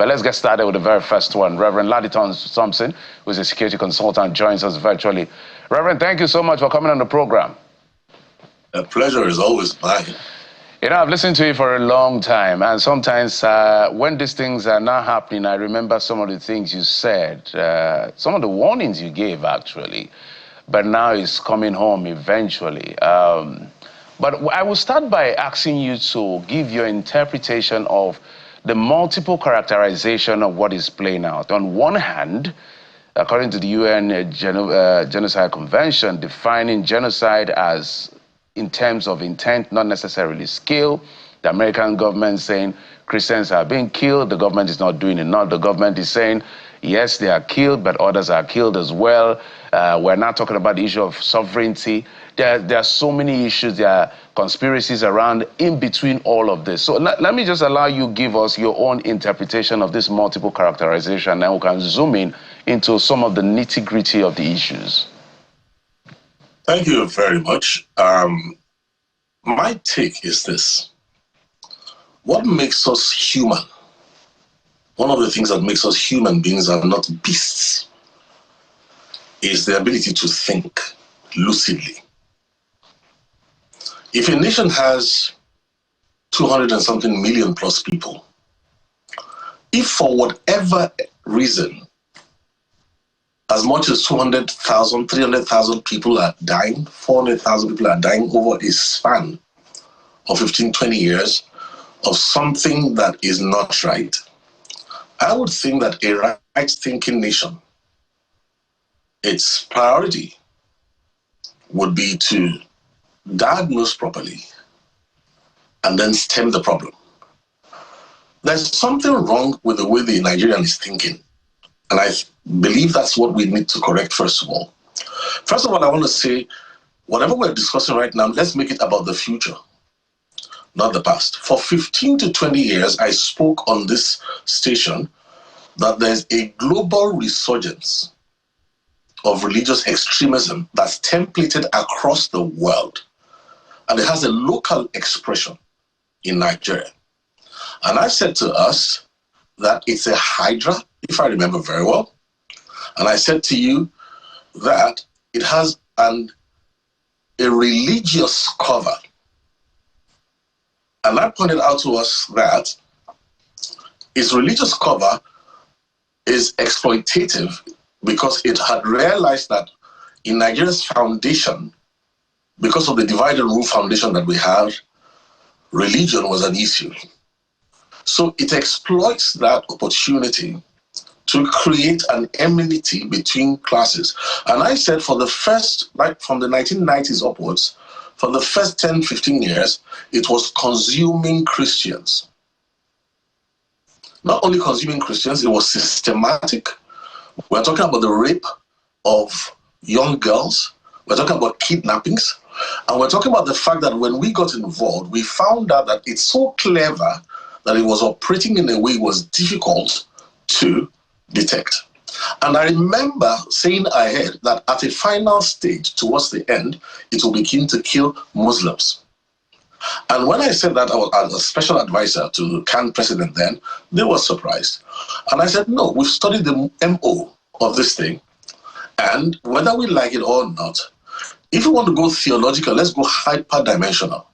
But let's get started with the very first one. Reverend Laditon Thompson, who is a security consultant, joins us virtually. Reverend, thank you so much for coming on the program. A pleasure is always mine. You know, I've listened to you for a long time, and sometimes when these things are not happening, I remember some of the things you said, some of the warnings you gave, actually. But now it's coming home eventually. But I will start by asking you to give your interpretation of the multiple characterization of what is playing out. On one hand, according to the UN Genocide Convention, defining genocide as in terms of intent, not necessarily skill. The American government saying Christians are being killed. The government is not doing enough. The government is saying, yes, they are killed, but others are killed as well. We're not talking about the issue of sovereignty. There are so many issues. There are conspiracies around in between all of this. So let me just allow you give us your own interpretation of this multiple characterization, and we can zoom in into some of the nitty-gritty of the issues. Thank you very much. My take is this. What makes us human? One of the things that makes us human beings and not beasts is the ability to think lucidly. If a nation has 200 and something million plus people, if for whatever reason as much as 200,000, 300,000 people are dying, 400,000 people are dying over a span of 15, 20 years of something that is not right, I would think that a right-thinking nation, its priority would be to diagnose properly and then stem the problem. There's something wrong with the way the Nigerian is thinking. And I believe that's what we need to correct, first of all. First of all, I want to say, whatever we're discussing right now, let's make it about the future, not the past. For 15 to 20 years, I spoke on this station that there's a global resurgence of religious extremism that's templated across the world. And it has a local expression in Nigeria. And I said to us that it's a hydra, if I remember very well. And I said to you that it has a religious cover. And I pointed out to us that its religious cover is exploitative because it had realized that in Nigeria's foundation, because of the divide and rule foundation that we have, religion was an issue. So it exploits that opportunity to create an enmity between classes. And I said for the first, like from the 1990s upwards, for the first 10, 15 years, it was consuming Christians. Not only consuming Christians, it was systematic. We're talking about the rape of young girls. We're talking about kidnappings. And we're talking about the fact that when we got involved, we found out that it's so clever that it was operating in a way it was difficult to detect. And I remember saying ahead that at a final stage, towards the end, it will begin to kill Muslims. And when I said that, I was as a special advisor to the CAN president then, they were surprised. And I said, no, we've studied the MO of this thing. And whether we like it or not, if you want to go theological, let's go hyperdimensional.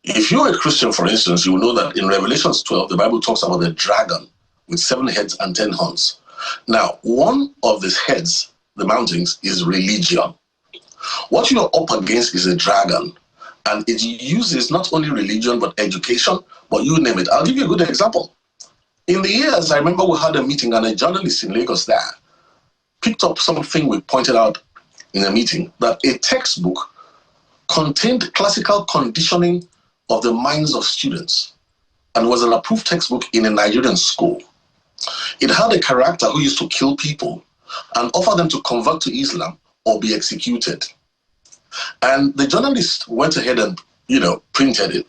If you're a Christian, for instance, you will know that in Revelation 12, the Bible talks about the dragon with 7 heads and 10 horns. Now, one of these heads, the mountains, is religion. What you're up against is a dragon, and it uses not only religion, but education, but you name it. I'll give you a good example. In the years, I remember we had a meeting, and a journalist in Lagos there picked up something we pointed out in a meeting, that a textbook contained classical conditioning of the minds of students and was an approved textbook in a Nigerian school. It had a character who used to kill people and offer them to convert to Islam or be executed. And the journalist went ahead and, printed it.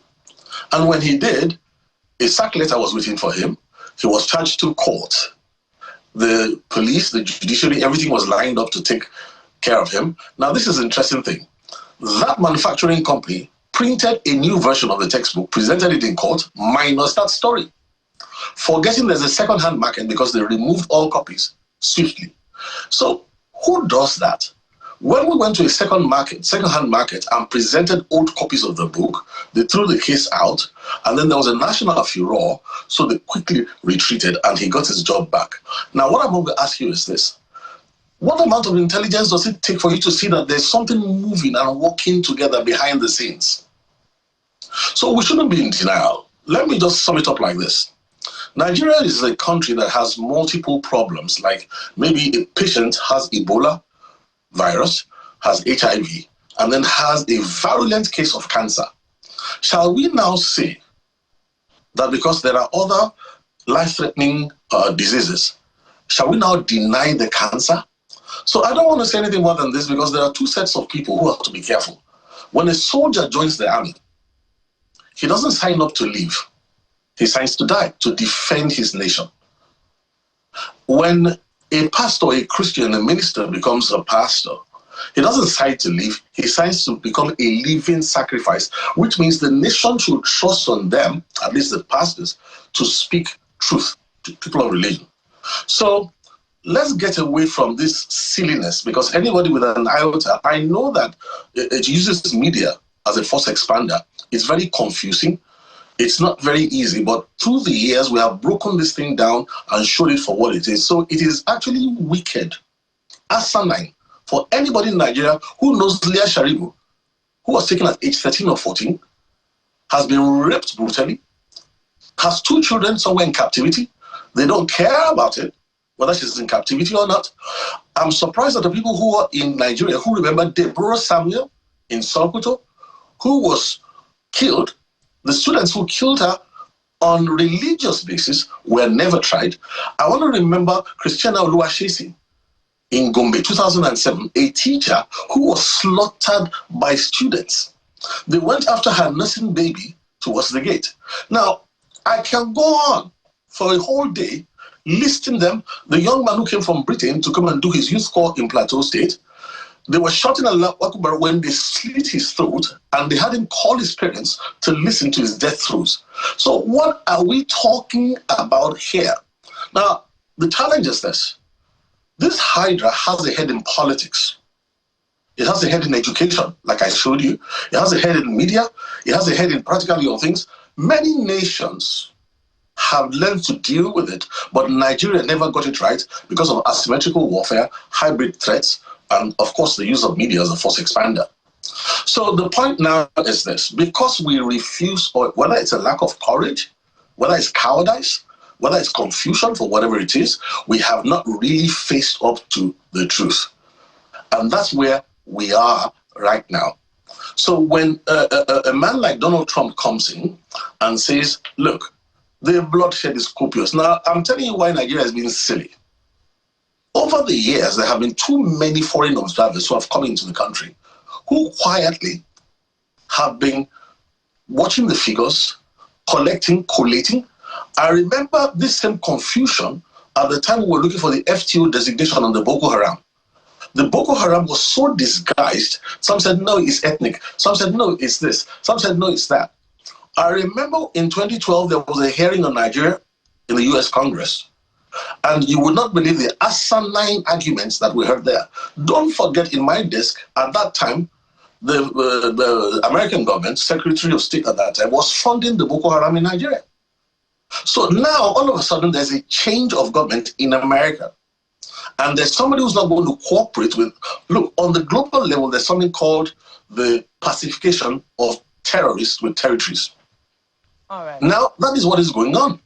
And when he did, a sack letter was waiting for him. He was charged to court. The police, the judiciary, everything was lined up to take care of him. Now, this is an interesting thing. That manufacturing company printed a new version of the textbook, presented it in court, minus that story. forgetting there's a second-hand market because they removed all copies swiftly. So who does that? When we went to a second-hand market and presented old copies of the book, they threw the case out, and then there was a national furor, so they quickly retreated, and he got his job back. Now, what I'm going to ask you is this. What amount of intelligence does it take for you to see that there's something moving and working together behind the scenes? So we shouldn't be in denial. Let me just sum it up like this. Nigeria is a country that has multiple problems, like maybe a patient has Ebola virus, has HIV, and then has a virulent case of cancer. Shall we now say that because there are other life-threatening diseases, shall we now deny the cancer? So I don't want to say anything more than this, because there are two sets of people who have to be careful. When a soldier joins the army, he doesn't sign up to live. He signs to die, to defend his nation. When a pastor, a Christian, a minister becomes a pastor, he doesn't sign to live, he signs to become a living sacrifice, which means the nation should trust on them, at least the pastors, to speak truth to people of religion. So let's get away from this silliness, because anybody with an iota, I know that it uses media as a force expander. It's very confusing. It's not very easy, but through the years, we have broken this thing down and showed it for what it is. So it is actually wicked, asinine, for anybody in Nigeria who knows Leah Sharibu, who was taken at age 13 or 14, has been raped brutally, has 2 children somewhere in captivity. They don't care about it, whether she's in captivity or not. I'm surprised at the people who are in Nigeria who remember Deborah Samuel in Sokoto, who was killed. The students who killed her on religious basis were never tried. I want to remember Christiana Oluwashesi in Gombe, 2007, a teacher who was slaughtered by students. They went after her nursing baby towards the gate. Now, I can go on for a whole day listing them. The young man who came from Britain to come and do his youth corps in Plateau State, they were shouting Allah Akbar when they slit his throat, and they had him call his parents to listen to his death throes. So what are we talking about here? Now, the challenge is this. This Hydra has a head in politics. It has a head in education, like I showed you. It has a head in media. It has a head in practically all things. Many nations have learned to deal with it, but Nigeria never got it right because of asymmetrical warfare, hybrid threats, and of course the use of media as a force expander. So the point now is this: because we refuse, or whether it's a lack of courage, whether it's cowardice, whether it's confusion, for whatever it is, we have not really faced up to the truth. And that's where we are right now. So when a man like Donald Trump comes in and says, look, the bloodshed is copious. Now, I'm telling you why Nigeria has been silly. Over the years, there have been too many foreign observers who have come into the country who quietly have been watching the figures, collecting, collating. I remember this same confusion at the time we were looking for the FTO designation on the Boko Haram. The Boko Haram was so disguised. Some said, no, it's ethnic. Some said, no, it's this. Some said, no, it's that. I remember in 2012, there was a hearing on Nigeria in the US Congress. And you would not believe the asinine arguments that we heard there. Don't forget, in my desk, at that time, the American government, Secretary of State at that time, was funding the Boko Haram in Nigeria. So now, all of a sudden, there's a change of government in America. And there's somebody who's not going to cooperate with... Look, on the global level, there's something called the pacification of terrorists with territories. All right. Now, that is what is going on.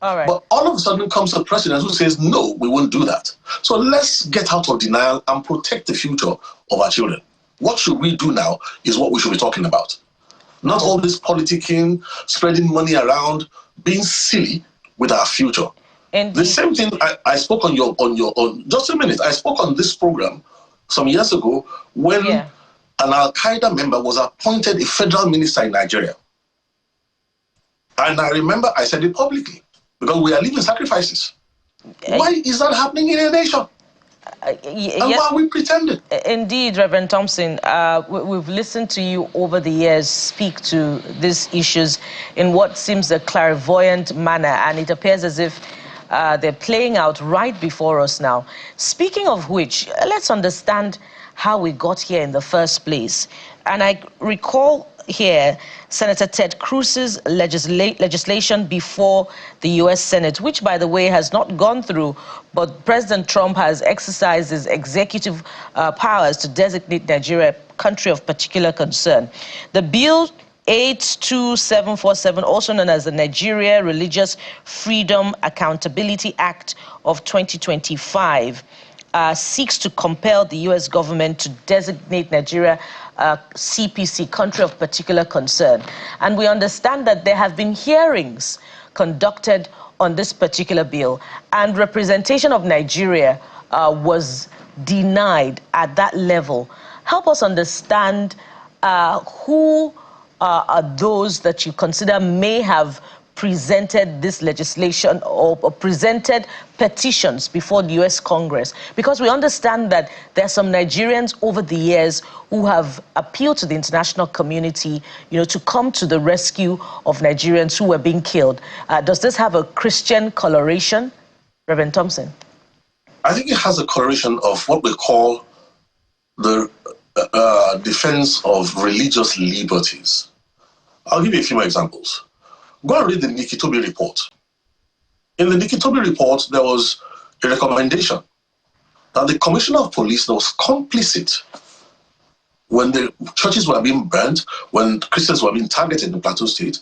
All right. But all of a sudden comes a president who says, no, we won't do that. So let's get out of denial and protect the future of our children. What should we do now is what we should be talking about. Not all this politicking, spreading money around, being silly with our future. Indeed. The same thing I spoke on just a minute. I spoke on this program some years ago when an Al-Qaeda member was appointed a federal minister in Nigeria. And I remember I said it publicly, because we are living sacrifices. Why is that happening in a nation? And why are we pretending? Indeed, Reverend Thompson, we've listened to you over the years speak to these issues in what seems a clairvoyant manner, and it appears as if they're playing out right before us now. Speaking of which, let's understand how we got here in the first place. And I recall here Senator Ted Cruz's legislation before the U.S. Senate, which, by the way, has not gone through, but President Trump has exercised his executive powers to designate Nigeria a country of particular concern. The bill 82747, also known as the Nigeria Religious Freedom Accountability Act of 2025, seeks to compel the U.S. government to designate Nigeria CPC, country of particular concern. And we understand that there have been hearings conducted on this particular bill, and representation of Nigeria was denied at that level. Help us understand who are those that you consider may have presented this legislation or presented petitions before the U.S. Congress, because we understand that there are some Nigerians over the years who have appealed to the international community, to come to the rescue of Nigerians who were being killed. Does this have a Christian coloration, Reverend Thompson? I think it has a coloration of what we call the defense of religious liberties. I'll give you a few more examples. Go and read the Nikitobi report. In the Nikitobi report, there was a recommendation that the commissioner of police that was complicit when the churches were being burnt, when Christians were being targeted in Plateau State.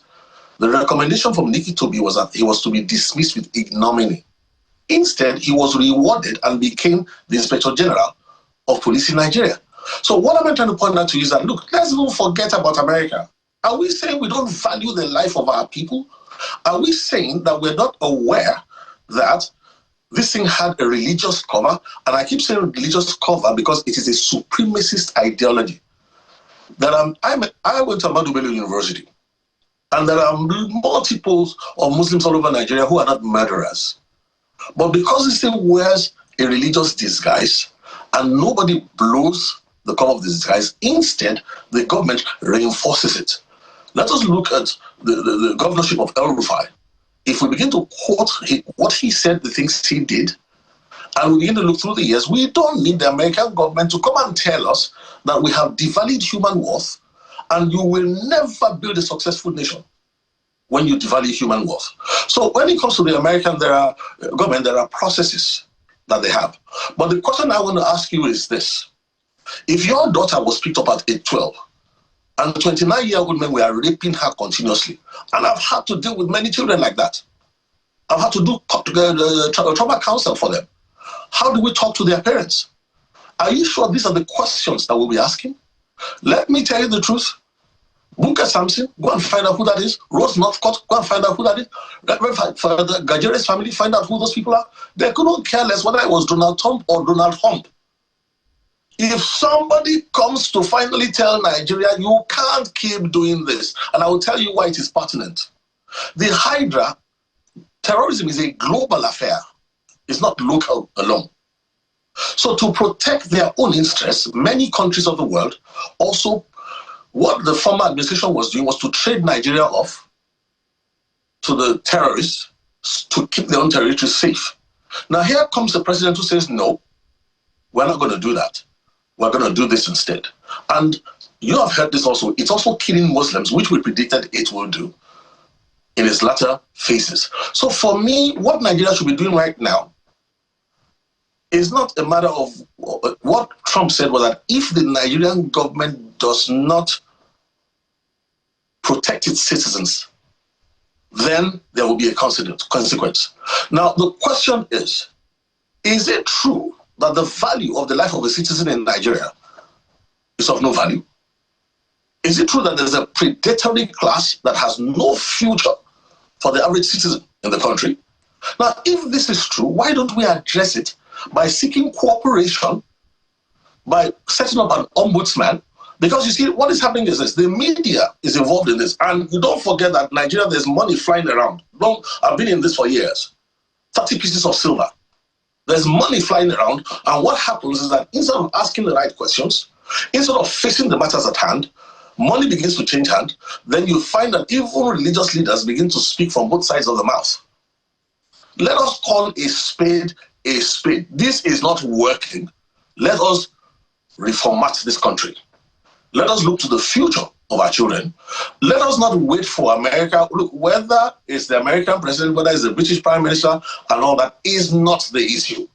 The recommendation from Nikitobi was that he was to be dismissed with ignominy. Instead, he was rewarded and became the Inspector General of Police in Nigeria. So what am I trying to point out to you is that, look, let's not forget about America. Are we saying we don't value the life of our people? Are we saying that we're not aware that this thing had a religious cover? And I keep saying religious cover because it is a supremacist ideology. That I went to Ahmadu Bello University, and there are multiples of Muslims all over Nigeria who are not murderers. But because this thing wears a religious disguise and nobody blows the cover of the disguise, instead the government reinforces it. Let us look at the governorship of El Rufai. If we begin to quote what he said, the things he did, and we begin to look through the years, we don't need the American government to come and tell us that we have devalued human worth, and you will never build a successful nation when you devalue human worth. So when it comes to the American government, there are processes that they have. But the question I want to ask you is this. If your daughter was picked up at age 12, and 29-year-old men were raping her continuously, and I've had to deal with many children like that. I've had to do trauma counsel for them. How do we talk to their parents? Are you sure these are the questions that we'll be asking? Let me tell you the truth. Bunker Samson, go and find out who that is. Rose Northcott, go and find out who that is. For the Gajere's family, find out who those people are. They couldn't care less whether it was Donald Trump or Donald Hump. If somebody comes to finally tell Nigeria, you can't keep doing this, and I will tell you why it is pertinent. The Hydra, terrorism is a global affair. It's not local alone. So to protect their own interests, many countries of the world also, what the former administration was doing was to trade Nigeria off to the terrorists to keep their own territory safe. Now here comes the president who says, no, we're not going to do that. We're going to do this instead. And you have heard this also. It's also killing Muslims, which we predicted it will do in its latter phases. So for me, what Nigeria should be doing right now is not a matter of what Trump said was that if the Nigerian government does not protect its citizens, then there will be a consequence. Now, the question is it true that the value of the life of a citizen in Nigeria is of no value? Is it true that there's a predatory class that has no future for the average citizen in the country? Now, if this is true, why don't we address it by seeking cooperation, by setting up an ombudsman? Because you see, what is happening is this. The media is involved in this. And you don't forget that Nigeria, there's money flying around. I've been in this for years. 30 pieces of silver. There's money flying around, and what happens is that instead of asking the right questions, instead of facing the matters at hand, money begins to change hand. Then you find that even religious leaders begin to speak from both sides of the mouth. Let us call a spade a spade. This is not working. Let us reformat this country. Let us look to the future of our children. Let us not wait for America. Look, whether it's the American president, whether it's the British prime minister, and all that is not the issue.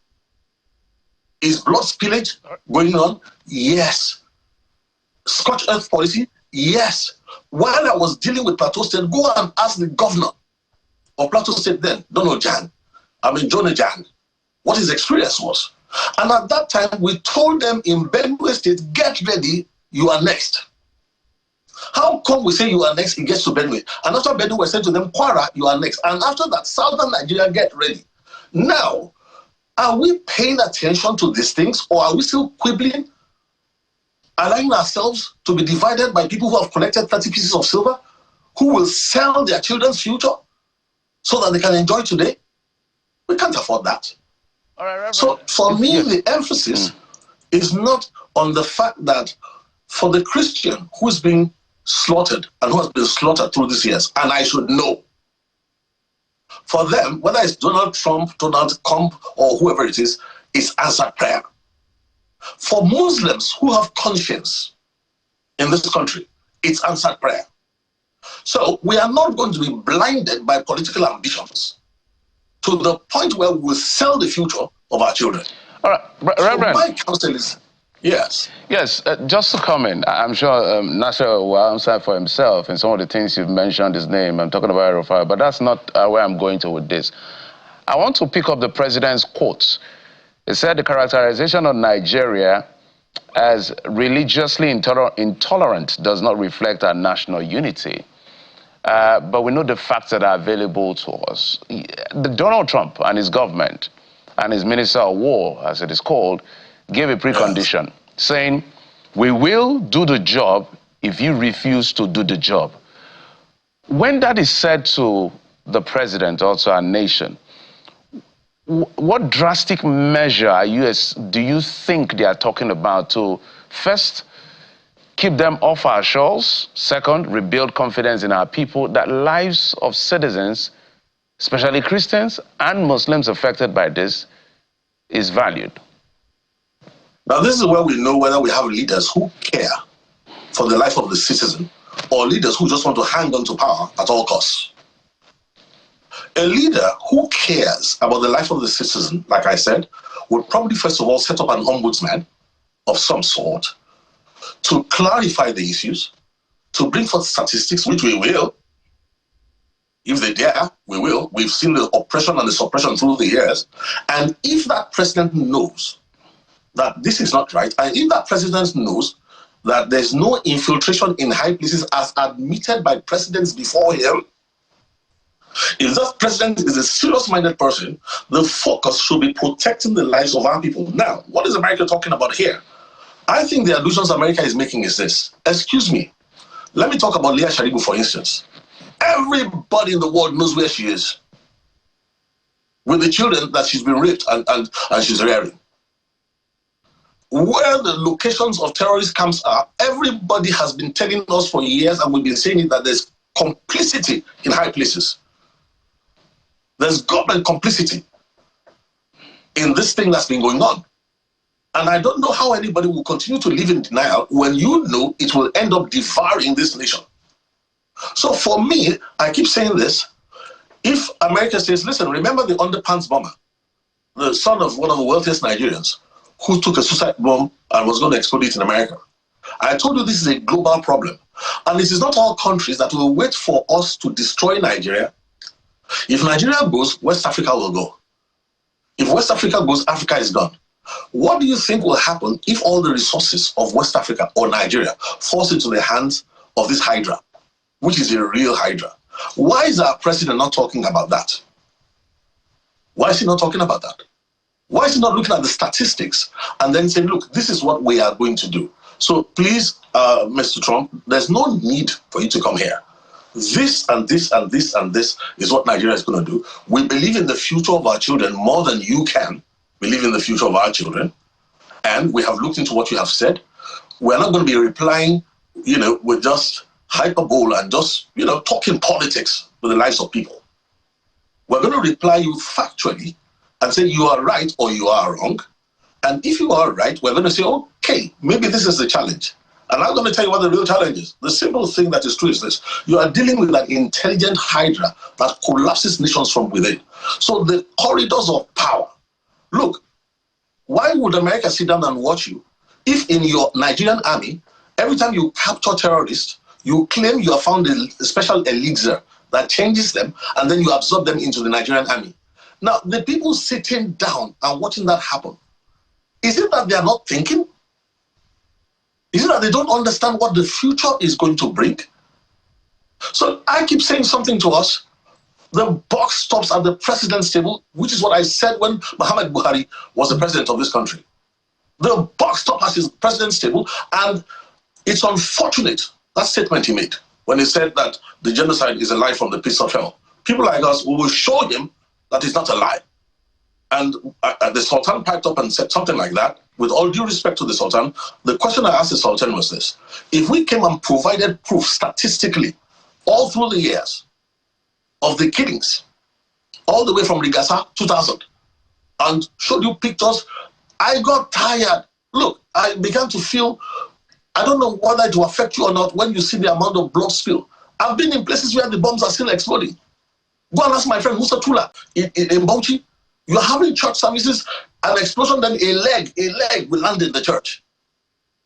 Is blood spillage going on? Yes. Scorched earth policy? Yes. While I was dealing with Plateau State, go and ask the governor of Plateau State then, Jonah Jan, what his experience was. And at that time, we told them in Benue State, get ready, you are next. How come we say you are next, it gets to Benue? And after Benue, we said to them, Kwara, you are next. And after that, Southern Nigeria, get ready. Now, are we paying attention to these things, or are we still quibbling, allowing ourselves to be divided by people who have collected 30 pieces of silver, who will sell their children's future so that they can enjoy today? We can't afford that. All right, Reverend. So for me, the emphasis is not on the fact that for the Christian who's being slaughtered and who has been slaughtered through these years, and I should know, for them, whether it's Donald Trump, Donald Trump, or whoever it is, it's answered prayer. For Muslims who have conscience in this country, it's answered prayer. So we are not going to be blinded by political ambitions to the point where we will sell the future of our children. All right, Reverend. So my counsel is, yes. Yes, just to comment, I'm sure Nasser will answer for himself in some of the things you've mentioned his name. I'm talking about Rufai, but that's not where I'm going to with this. I want to pick up the president's quotes. He said the characterization of Nigeria as religiously intolerant does not reflect our national unity. But we know the facts that are available to us. Donald Trump and his government and his Minister of War, as it is called, gave a precondition, saying, we will do the job if you refuse to do the job. When that is said to the president, also our nation, what drastic measure do you think they are talking about to, first, keep them off our shores, second, rebuild confidence in our people that lives of citizens, especially Christians and Muslims affected by this, is valued? Now, this is where we know whether we have leaders who care for the life of the citizen or leaders who just want to hang on to power at all costs. A leader who cares about the life of the citizen, like I said, would probably first of all set up an ombudsman of some sort to clarify the issues, to bring forth statistics, which we will. If they dare, we will. We've seen the oppression and the suppression through the years. And if that president knows that this is not right, and if that president knows that there's no infiltration in high places as admitted by presidents before him, if that president is a serious-minded person, the focus should be protecting the lives of our people. Now, what is America talking about here? I think the allusions America is making is this. Excuse me. Let me talk about Leah Sharibu, for instance. Everybody in the world knows where she is with the children that she's been raped and she's rearing. Where the locations of terrorist camps are, everybody has been telling us for years, and we've been saying it, that there's complicity in high places. There's government complicity in this thing that's been going on. And I don't know how anybody will continue to live in denial when you know it will end up devouring this nation. So for me, I keep saying this. If America says, listen, remember the underpants bomber, the son of one of the wealthiest Nigerians, who took a suicide bomb and was going to explode it in America. I told you this is a global problem. And it is not all countries that will wait for us to destroy Nigeria. If Nigeria goes, West Africa will go. If West Africa goes, Africa is gone. What do you think will happen if all the resources of West Africa or Nigeria falls into the hands of this Hydra, which is a real Hydra? Why is our president not talking about that? Why is he not talking about that? Why is he not looking at the statistics and then saying, look, this is what we are going to do? So please, Mr. Trump, there's no need for you to come here. This and this and this and this is what Nigeria is going to do. We believe in the future of our children more than you can, believe in the future of our children, and we have looked into what you have said. We're not going to be replying, with just hyperbole and just, talking politics with the lives of people. We're going to reply you factually and say you are right or you are wrong. And if you are right, we're going to say, okay, maybe this is the challenge. And I'm going to tell you what the real challenge is. The simple thing that is true is this. You are dealing with an intelligent hydra that collapses nations from within. So the corridors of power. Look, why would America sit down and watch you if in your Nigerian army, every time you capture terrorists, you claim you have found a special elixir that changes them, and then you absorb them into the Nigerian army? Now, the people sitting down and watching that happen, is it that they are not thinking? Is it that they don't understand what the future is going to bring? So I keep saying something to us. The buck stops at the president's table, which is what I said when Muhammad Buhari was the president of this country. The buck stops at his president's table, and it's unfortunate, that statement he made, when he said that the genocide is a lie from the pits of hell. People like us, we will show him that it's not a lie. And the Sultan piped up and said something like that. With all due respect to the Sultan, the question I asked the Sultan was this. If we came and provided proof statistically all through the years of the killings, all the way from Rigasa 2000, and showed you pictures, I got tired. Look, I began to feel, I don't know whether it will affect you or not when you see the amount of blood spill. I've been in places where the bombs are still exploding. Go and ask my friend Musa Tula in Bauchi. You're having church services, an explosion, then a leg will land in the church.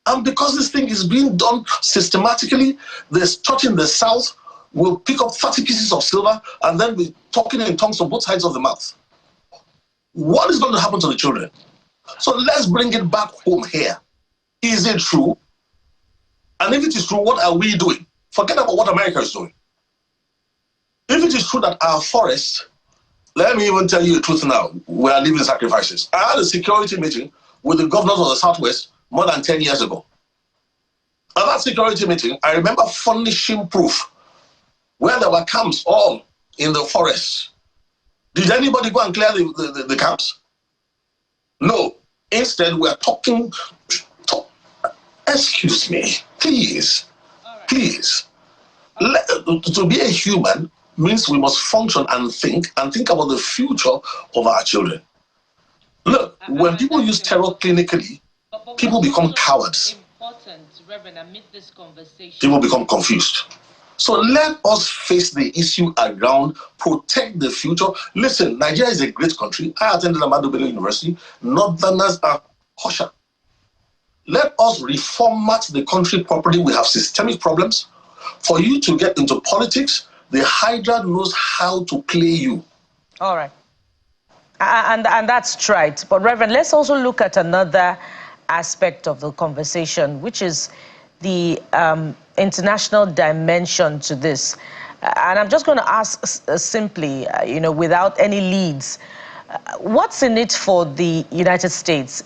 And because this thing is being done systematically, this church in the south will pick up 30 pieces of silver and then be talking in tongues on both sides of the mouth. What is going to happen to the children? So let's bring it back home here. Is it true? And if it is true, what are we doing? Forget about what America is doing. If it is true that our forests, let me even tell you the truth now, we are living sacrifices. I had a security meeting with the governors of the Southwest more than 10 years ago. At that security meeting, I remember furnishing proof where there were camps all in the forests. Did anybody go and clear the camps? No. Instead, we are talking. Excuse me, please, please. To be a human means we must function and think about the future of our children. Look, when people use terror clinically, people become cowards. People become confused. So let us face the issue around protect the future. Listen, Nigeria is a great country. I attended Ahmadu Bello University. Northerners are kosher. Let us reformat the country properly. We have systemic problems. For you to get into politics, the Hydra knows how to play you. All right. And that's right. But Reverend, let's also look at another aspect of the conversation, which is the international dimension to this. And I'm just going to ask simply, without any leads, what's in it for the United States?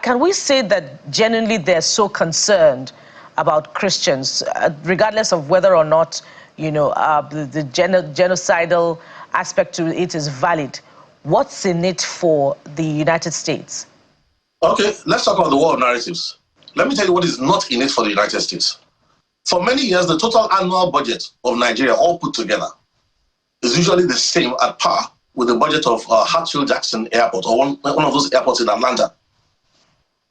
Can we say that genuinely they're so concerned about Christians, regardless of whether or not, the genocidal aspect to it is valid? What's in it for the United States? Okay, let's talk about the war of narratives. Let me tell you what is not in it for the United States. For many years, the total annual budget of Nigeria, all put together, is usually the same at par with the budget of Hartsfield-Jackson Airport, or one of those airports in Atlanta.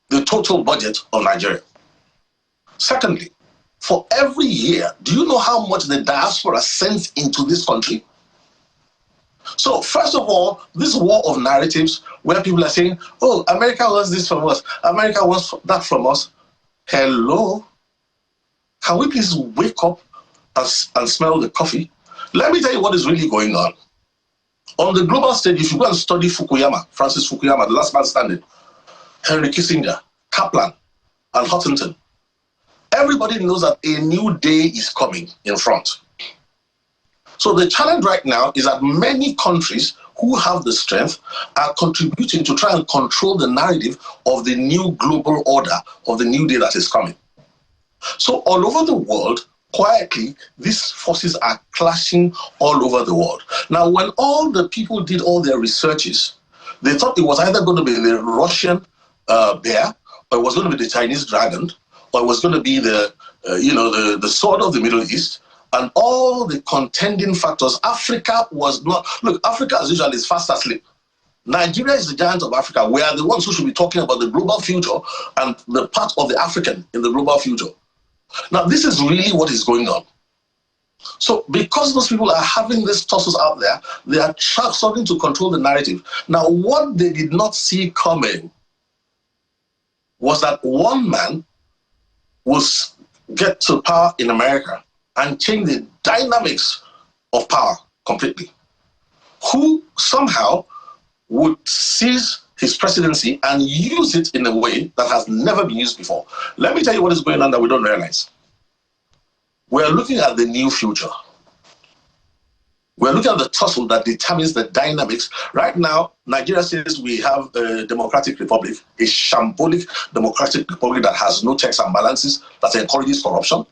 The total budget of Nigeria. Secondly, for every year, do you know how much the diaspora sends into this country? So, first of all, this war of narratives where people are saying, oh, America wants this from us, America wants that from us. Hello? Can we please wake up and smell the coffee? Let me tell you what is really going on. On the global stage, if you go and study Fukuyama, Francis Fukuyama, the last man standing, Henry Kissinger, Kaplan, and Huntington, everybody knows that a new day is coming in front. So the challenge right now is that many countries who have the strength are contributing to try and control the narrative of the new global order, of the new day that is coming. So all over the world, quietly, these forces are clashing all over the world. Now, when all the people did all their researches They thought it was either going to be the Russian bear, or it was going to be the Chinese dragon, or it was going to be the the sword of the Middle East, and all the contending factors. Africa was not. Look, Africa as usual is fast asleep. Nigeria is the giant of Africa. We are the ones who should be talking about the global future and the part of the African in the global future. Now, this is really what is going on. So because those people are having these tussles out there, they are struggling to control the narrative. Now, what they did not see coming was that one man will get to power in America and change the dynamics of power completely, who somehow would seize his presidency and use it in a way that has never been used before. Let me tell you what is going on that we don't realize. We're looking at the new future. We're looking at the tussle that determines the dynamics. Right now, Nigeria says we have a democratic republic, a shambolic democratic republic that has no checks and balances, that encourages corruption.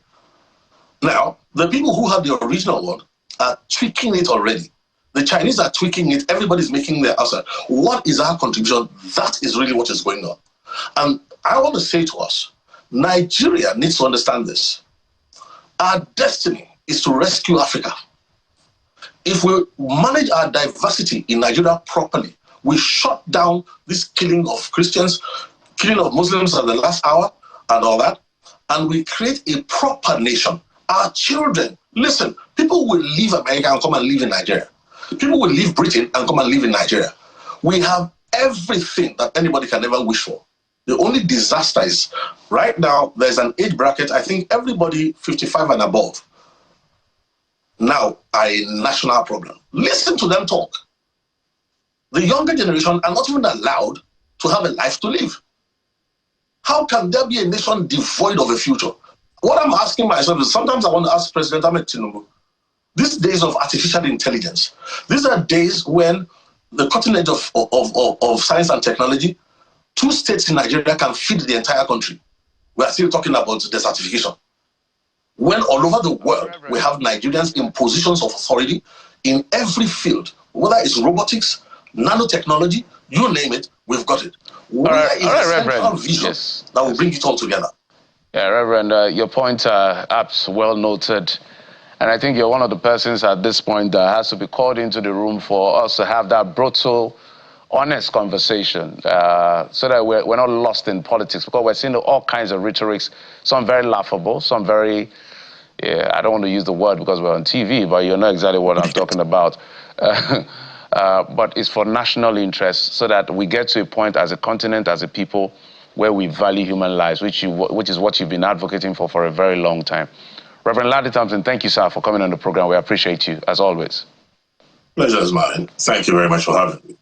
Now, the people who have the original one are tweaking it already. The Chinese are tweaking it. Everybody's making their answer. What is our contribution? That is really what is going on. And I want to say to us, Nigeria needs to understand this. Our destiny is to rescue Africa. If we manage our diversity in Nigeria properly, we shut down this killing of Christians, killing of Muslims at the last hour and all that, and we create a proper nation. Our children, listen, people will leave America and come and live in Nigeria. People will leave Britain and come and live in Nigeria. We have everything that anybody can ever wish for. The only disaster is, right now, there's an age bracket, I think everybody 55 and above now are a national problem. Listen to them talk. The younger generation are not even allowed to have a life to live. How can there be a nation devoid of a future? What I'm asking myself is, sometimes I want to ask President Ahmed Tinubu, these days of artificial intelligence, these are days when the cutting edge of science and technology, 2 states in Nigeria can feed the entire country. We are still talking about desertification. When all over the world, we have Nigerians in positions of authority in every field, whether it's robotics, nanotechnology, you name it, we've got it. Where is a central vision that will bring it all together? Yeah, Reverend, your points are well noted. And I think you're one of the persons at this point that has to be called into the room for us to have that brutal, honest conversation so that we're not lost in politics, because we're seeing all kinds of rhetorics, some very laughable, some very, I don't want to use the word because we're on TV, but you know exactly what I'm talking about. But it's for national interest so that we get to a point as a continent, as a people, where we value human lives, which is what you've been advocating for a very long time. Reverend Larry Thompson, thank you, sir, for coming on the program. We appreciate you, as always. Pleasure is mine. Thank you very much for having me.